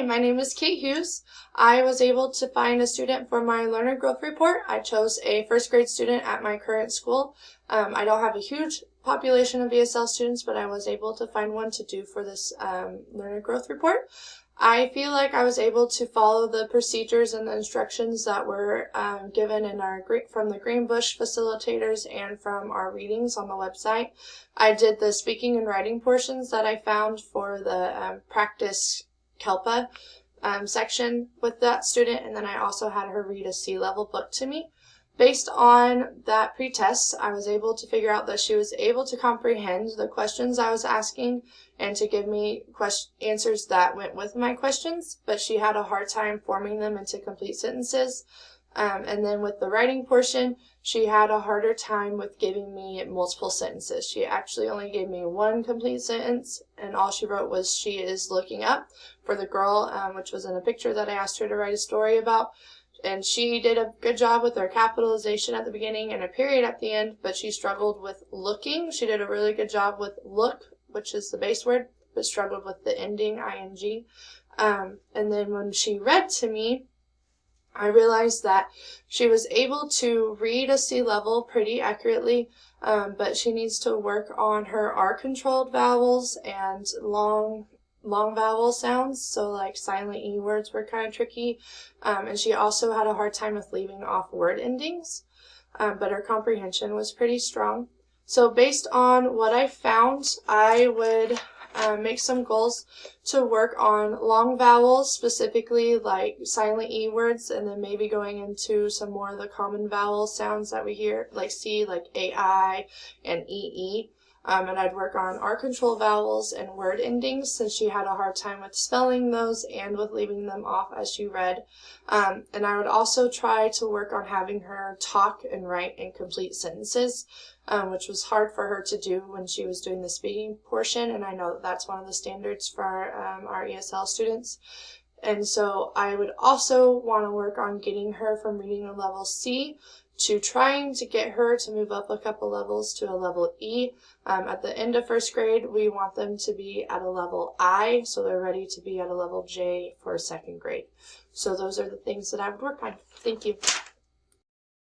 my name is Kate Hughes. I was able to find a student for my learner growth report. I chose a first grade student at my current school. I don't have a huge population of ESL students, but I was able to find one to do for this learner growth report. I feel like I was able to follow the procedures and the instructions that were given in from the Greenbush facilitators and from our readings on the website. I did the speaking and writing portions that I found for the practice KELPA section with that student, and then I also had her read a C-level book to me. Based on that pretest, I was able to figure out that she was able to comprehend the questions I was asking and to give me answers that went with my questions, but she had a hard time forming them into complete sentences. And then with the writing portion, she had a harder time with giving me multiple sentences. She actually only gave me one complete sentence, and all she wrote was, "She is looking up," for the girl, which was in a picture that I asked her to write a story about. And she did a good job with her capitalization at the beginning and a period at the end, but she struggled with looking. She did a really good job with look, which is the base word, but struggled with the ending ing. And then when she read to me, I realized that she was able to read a C level pretty accurately, but she needs to work on her R-controlled vowels and long vowel sounds, so like silent E words were kind of tricky, and she also had a hard time with leaving off word endings, but her comprehension was pretty strong. So based on what I found, I would make some goals to work on long vowels, specifically like silent E words, and then maybe going into some more of the common vowel sounds that we hear, like C, like AI and EE. And I'd work on R-control vowels and word endings, since she had a hard time with spelling those and with leaving them off as she read. And I would also try to work on having her talk and write in complete sentences, which was hard for her to do when she was doing the speaking portion, and I know that that's one of the standards for our ESL students. And so I would also want to work on getting her from reading a level C to trying to get her to move up a couple levels to a level E. At the end of first grade, we want them to be at a level I, so they're ready to be at a level J for second grade. So those are the things that I would work on. Thank you.